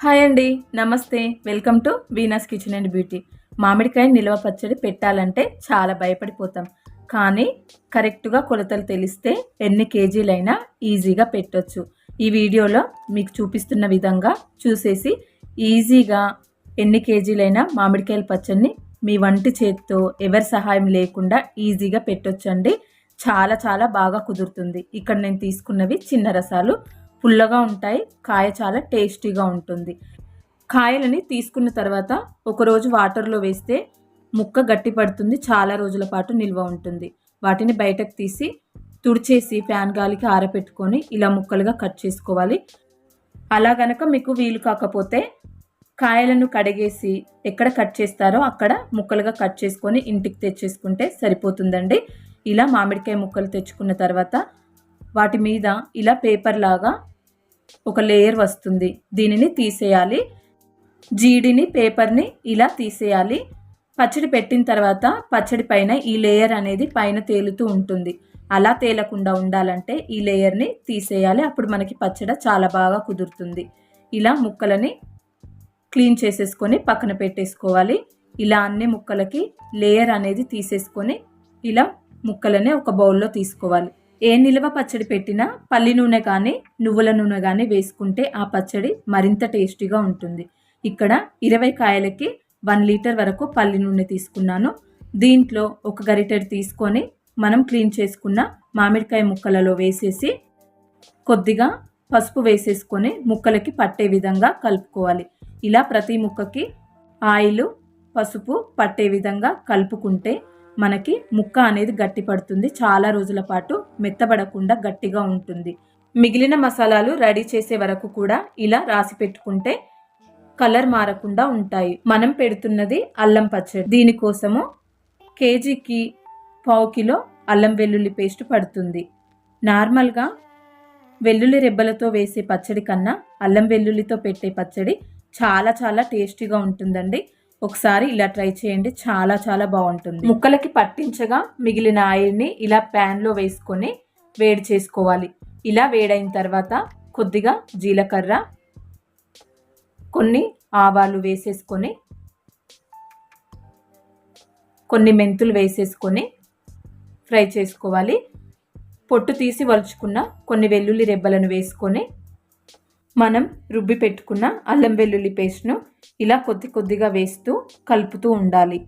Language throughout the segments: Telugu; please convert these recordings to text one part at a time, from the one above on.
హాయ్ అండి, నమస్తే. Welcome to Venus kitchen and beauty. మామిడికాయ నిల్వ పచ్చడి పెట్టాలంటే చాలా భయపడిపోతాం. కానీ కరెక్ట్గా కొలతలు తెలిస్తే ఎన్ని కేజీలైనా ఈజీగా పెట్టొచ్చు. ఈ వీడియోలో మీకు చూపిస్తున్న విధంగా చూసేసి ఈజీగా ఎన్ని కేజీలైనా మామిడికాయల పచ్చడిని మీ వంటి చేతితో ఎవరి సహాయం లేకుండా ఈజీగా పెట్టొచ్చండి. చాలా చాలా బాగా కుదురుతుంది. ఇక్కడ నేను తీసుకున్నవి చిన్న రసాలు పుల్లగా ఉంటాయి. కాయ చాలా టేస్టీగా ఉంటుంది. కాయలని తీసుకున్న తర్వాత ఒకరోజు వాటర్లో వేస్తే ముక్క గట్టి పడుతుంది, చాలా రోజుల పాటు నిల్వ ఉంటుంది. వాటిని బయటకు తీసి తుడిచేసి ఫ్యాన్ గాలికి ఆరబెట్టుకొని ఇలా ముక్కలుగా కట్ చేసుకోవాలి. అలా గనక మీకు వీలు కాకపోతే కాయలను కడిగేసి ఎక్కడ కట్ చేస్తారో అక్కడ ముక్కలుగా కట్ చేసుకొని ఇంటికి తెచ్చేసుకుంటే సరిపోతుందండి. ఇలా మామిడికాయ ముక్కలు తెచ్చుకున్న తర్వాత వాటి మీద ఇలా పేపర్ లాగా ఒక లేయర్ వస్తుంది, దీనిని తీసేయాలి. జీడిని పేపర్ని ఇలా తీసేయాలి. పచ్చడి పెట్టిన తర్వాత పచ్చడి పైన ఈ లేయర్ అనేది పైన తేలుతూ ఉంటుంది. అలా తేలకుండా ఉండాలంటే ఈ లేయర్ని తీసేయాలి. అప్పుడు మనకి పచ్చడి చాలా బాగా కుదురుతుంది. ఇలా ముక్కలని క్లీన్ చేసేసుకొని పక్కన పెట్టేసుకోవాలి. ఇలా అన్ని ముక్కలకి లేయర్ అనేది తీసేసుకొని ఇలా ముక్కలని ఒక బౌల్లో తీసుకోవాలి. ఏ నిల్వ పచ్చడి పెట్టినా పల్లి నూనె కానీ నువ్వుల నూనె కానీ వేసుకుంటే ఆ పచ్చడి మరింత టేస్టీగా ఉంటుంది. ఇక్కడ 20 కాయలకి 1 లీటర్ వరకు పల్లి నూనె తీసుకున్నాను. దీంట్లో ఒక గరిటెడు తీసుకొని మనం క్లీన్ చేసుకున్న మామిడికాయ ముక్కలలో వేసేసి కొద్దిగా పసుపు వేసేసుకొని ముక్కలకి పట్టే విధంగా కలుపుకోవాలి. ఇలా ప్రతి ముక్కకి ఆయిల్ పసుపు పట్టే విధంగా కలుపుకుంటే మనకి ముక్క అనేది గట్టి పడుతుంది. చాలా రోజుల పాటు మెత్తబడకుండా గట్టిగా ఉంటుంది. మిగిలిన మసాలాలు రెడీ చేసే వరకు కూడా ఇలా రాసి పెట్టుకుంటే కలర్ మారకుండా ఉంటాయి. మనం పెడుతున్నది అల్లం పచ్చడి. దీనికోసము కేజీకి 1/2 కిలో అల్లం వెల్లుల్లి పేస్ట్ పడుతుంది. నార్మల్గా వెల్లుల్లి రెబ్బలతో వేసే పచ్చడి కన్నా అల్లం వెల్లుల్లితో పెట్టే పచ్చడి చాలా చాలా టేస్టీగా ఉంటుందండి. ఒకసారి ఇలా ట్రై చేయండి, చాలా చాలా బాగుంటుంది. ముక్కలకి పట్టించగా మిగిలిన ఆయిల్ని ఇలా ప్యాన్లో వేసుకొని వేడి చేసుకోవాలి. ఇలా వేడైన తర్వాత కొద్దిగా జీలకర్ర, కొన్ని ఆవాలు వేసేసుకొని కొన్ని మెంతులు వేసేసుకొని ఫ్రై చేసుకోవాలి. పొట్టు తీసి వలుచుకున్న కొన్ని వెల్లుల్లి రెబ్బలను వేసుకొని మనం రుబ్బి పెట్టుకున్న అల్లం వెల్లుల్లి పేస్ట్ను ఇలా కొద్ది కొద్దిగా వేస్తూ కలుపుతూ ఉండాలి.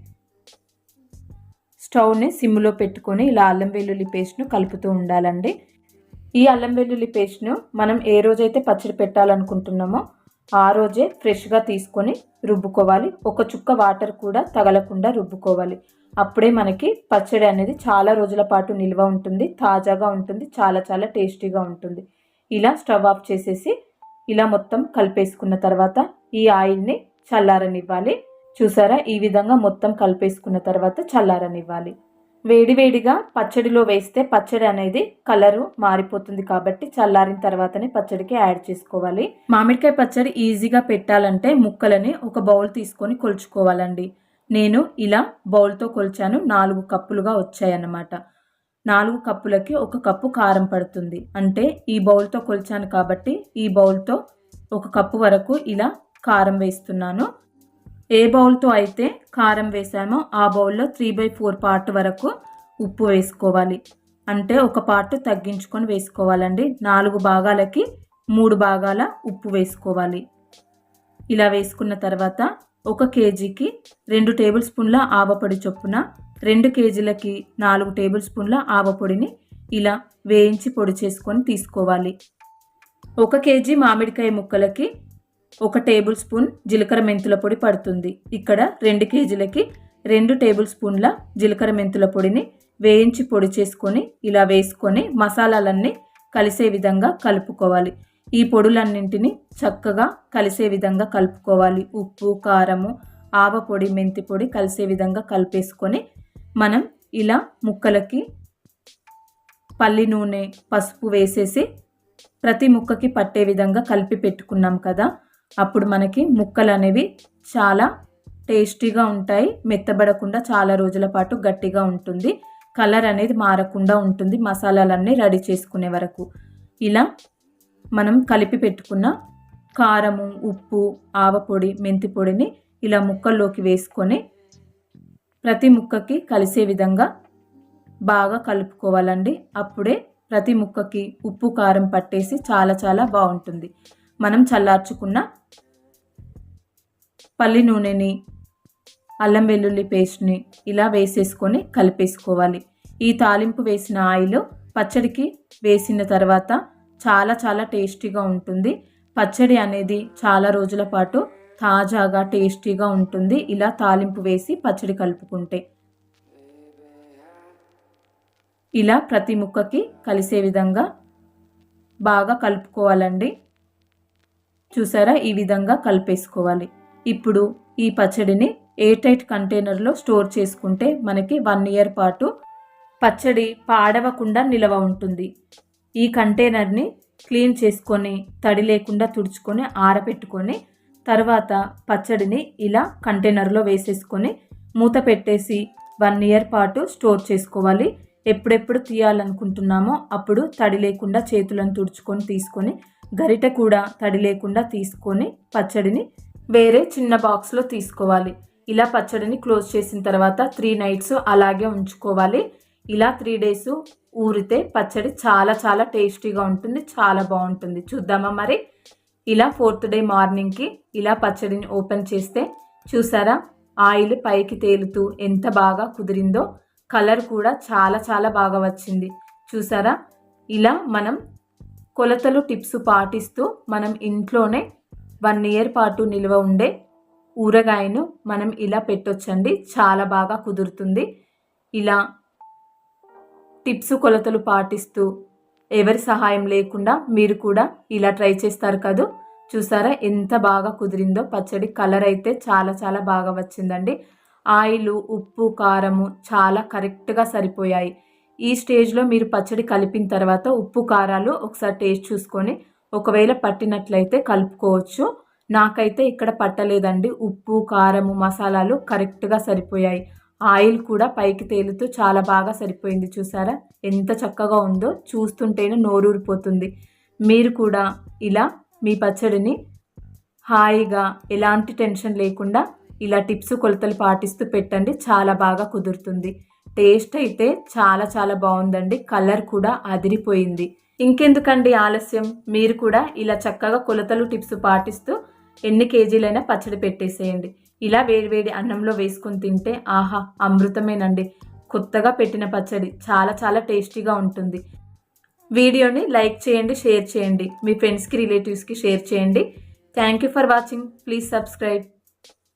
స్టవ్ని సిమ్లో పెట్టుకొని ఇలా అల్లం వెల్లుల్లి పేస్ట్ను కలుపుతూ ఉండాలండి. ఈ అల్లం వెల్లుల్లి పేస్ట్ను మనం ఏ రోజైతే పచ్చడి పెట్టాలనుకుంటున్నామో ఆ రోజే ఫ్రెష్గా తీసుకొని రుబ్బుకోవాలి. ఒక చుక్క వాటర్ కూడా తగలకుండా రుబ్బుకోవాలి. అప్పుడే మనకి పచ్చడి అనేది చాలా రోజుల పాటు నిల్వ ఉంటుంది, తాజాగా ఉంటుంది, చాలా చాలా టేస్టీగా ఉంటుంది. ఇలా స్టవ్ ఆఫ్ చేసేసి ఇలా మొత్తం కలిపేసుకున్న తర్వాత ఈ ఆయిల్ని చల్లారనివ్వాలి. చూసారా, ఈ విధంగా మొత్తం కలిపేసుకున్న తర్వాత చల్లారనివ్వాలి. వేడివేడిగా పచ్చడిలో వేస్తే పచ్చడి అనేది కలరు మారిపోతుంది కాబట్టి చల్లారిన తర్వాతనే పచ్చడికి యాడ్ చేసుకోవాలి. మామిడికాయ పచ్చడి ఈజీగా పెట్టాలంటే ముక్కలని ఒక బౌల్ తీసుకొని కొలుచుకోవాలండి. నేను ఇలా బౌల్తో కొలిచాను, 4 కప్పులుగా వచ్చాయన్నమాట. 4 కప్పులకి 1 కప్పు కారం పడుతుంది. అంటే ఈ బౌల్తో కొలిచాను కాబట్టి ఈ బౌల్తో 1 కప్పు వరకు ఇలా కారం వేస్తున్నాను. ఏ బౌల్తో అయితే కారం వేసామో ఆ బౌల్లో 3/4 పార్ట్ వరకు ఉప్పు వేసుకోవాలి. అంటే 1 పార్ట్ తగ్గించుకొని వేసుకోవాలండి. 4 భాగాలకి 3 భాగాల ఉప్పు వేసుకోవాలి. ఇలా వేసుకున్న తర్వాత 1 కేజీకి 2 టేబుల్ స్పూన్ల ఆవపొడి చొప్పున 2 కేజీలకి 4 టేబుల్ స్పూన్ల ఆవపొడిని ఇలా వేయించి పొడి చేసుకొని తీసుకోవాలి. 1 కేజీ మామిడికాయ ముక్కలకి 1 టేబుల్ స్పూన్ జీలకర్ర మెంతుల పొడి పడుతుంది. ఇక్కడ 2 కేజీలకి 2 టేబుల్ స్పూన్ల జీలకర్ర మెంతుల పొడిని వేయించి పొడి చేసుకొని ఇలా వేసుకొని మసాలాలన్నీ కలిసే విధంగా కలుపుకోవాలి. ఈ పొడులన్నింటినీ చక్కగా కలిసే విధంగా కలుపుకోవాలి. ఉప్పు, కారము, ఆవపొడి, మెంతి పొడి కలిసే విధంగా కలిపేసుకొని మనం ఇలా ముక్కలకి పల్లి నూనె, పసుపు వేసేసి ప్రతి ముక్కకి పట్టే విధంగా కలిపి పెట్టుకున్నాం కదా, అప్పుడు మనకి ముక్కలు అనేవి చాలా టేస్టీగా ఉంటాయి. మెత్తబడకుండా చాలా రోజుల పాటు గట్టిగా ఉంటుంది. కలర్ అనేది మారకుండా ఉంటుంది మసాలాలన్నీ రెడీ చేసుకునే వరకు. ఇలా మనం కలిపి పెట్టుకున్న కారము, ఉప్పు, ఆవపొడి, మెంతి పొడిని ఇలా ముక్కల్లోకి వేసుకొని ప్రతి ముక్కకి కలిసే విధంగా బాగా కలుపుకోవాలండి. అప్పుడే ప్రతి ముక్కకి ఉప్పు కారం పట్టేసి చాలా చాలా బాగుంటుంది. మనం చల్లార్చుకున్న పల్లి నూనెని, అల్లం వెల్లుల్లి పేస్ట్ని ఇలా వేసేసుకొని కలిపేసుకోవాలి. ఈ తాలింపు వేసిన ఆయిల్ పచ్చడికి వేసిన తర్వాత చాలా చాలా టేస్టీగా ఉంటుంది. పచ్చడి అనేది చాలా రోజుల పాటు తాజాగా టేస్టీగా ఉంటుంది ఇలా తాలింపు వేసి పచ్చడి కలుపుకుంటే. ఇలా ప్రతి ముక్కకి కలిసే విధంగా బాగా కలుపుకోవాలండి. చూసారా, ఈ విధంగా కలిపేసుకోవాలి. ఇప్పుడు ఈ పచ్చడిని ఎయిర్ టైట్ కంటైనర్లో స్టోర్ చేసుకుంటే మనకి 1 ఇయర్ పాటు పచ్చడి పాడవకుండా నిలవ ఉంటుంది. ఈ కంటైనర్ని క్లీన్ చేసుకొని తడి లేకుండా తుడుచుకొని ఆరబెట్టుకొని తర్వాత పచ్చడిని ఇలా కంటైనర్లో వేసేసుకొని మూత పెట్టేసి 1 ఇయర్ పాటు స్టోర్ చేసుకోవాలి. ఎప్పుడెప్పుడు తీయాలనుకుంటున్నామో అప్పుడు తడి లేకుండా చేతులను తుడుచుకొని తీసుకొని గరిటె కూడా తడి లేకుండా తీసుకొని పచ్చడిని వేరే చిన్న బాక్స్లో తీసుకోవాలి. ఇలా పచ్చడిని క్లోజ్ చేసిన తర్వాత 3 నైట్స్ అలాగే ఉంచుకోవాలి. ఇలా 3 డేస్ ఊరితే పచ్చడి చాలా చాలా టేస్టీగా ఉంటుంది, చాలా బాగుంటుంది. చూద్దామా మరి. ఇలా 4th డే మార్నింగ్కి ఇలా పచ్చడిని ఓపెన్ చేస్తే చూసారా, ఆయిల్ పైకి తేలుతూ ఎంత బాగా కుదిరిందో. కలర్ కూడా చాలా చాలా బాగా వచ్చింది. చూసారా, ఇలా మనం కొలతలు టిప్స్ పాటిస్తూ మనం ఇంట్లోనే 1 ఇయర్ పాటు నిల్వ ఉండే ఊరగాయను మనం ఇలా పెట్టొచ్చండి. చాలా బాగా కుదురుతుంది. ఇలా టిప్స్ కొలతలు పాటిస్తూ ఎవరి సహాయం లేకుండా మీరు కూడా ఇలా ట్రై చేస్తారు కదా. చూసారా ఎంత బాగా కుదిరిందో పచ్చడి. కలర్ అయితే చాలా చాలా బాగా వచ్చిందండి. ఆయిల్, ఉప్పు, కారము చాలా కరెక్ట్గా సరిపోయాయి. ఈ స్టేజ్లో మీరు పచ్చడి కలిపిన తర్వాత ఉప్పు కారాలు ఒకసారి టేస్ట్ చూసుకొని ఒకవేళ పట్టినట్లయితే కలుపుకోవచ్చు. నాకైతే ఇక్కడ పట్టలేదండి. ఉప్పు, కారము, మసాలాలు కరెక్ట్గా సరిపోయాయి. ఆయిల్ కూడా పైకి తేలుతూ చాలా బాగా సరిపోయింది. చూసారా ఎంత చక్కగా ఉందో, చూస్తుంటేనే నోరూరిపోతుంది. మీరు కూడా ఇలా మీ పచ్చడిని హాయిగా ఎలాంటి టెన్షన్ లేకుండా ఇలా టిప్స్ కొలతలు పాటిస్తూ పెట్టండి. చాలా బాగా కుదురుతుంది. టేస్ట్ అయితే చాలా చాలా బాగుందండి. కలర్ కూడా అదిరిపోయింది. ఇంకెందుకండి ఆలస్యం, మీరు కూడా ఇలా చక్కగా కొలతలు టిప్స్ పాటిస్తూ ఎన్ని కేజీలైనా పచ్చడి పెట్టేసేయండి. ఇలా వేడివేడి అన్నంలో వేసుకొని తింటే ఆహా అమృతమేనండి. కొత్తగా పెట్టిన పచ్చడి చాలా చాలా టేస్టీగా ఉంటుంది. వీడియోని లైక్ చేయండి, షేర్ చేయండి, మీ ఫ్రెండ్స్కి, రిలేటివ్స్కి షేర్ చేయండి. Thank you for watching. Please subscribe.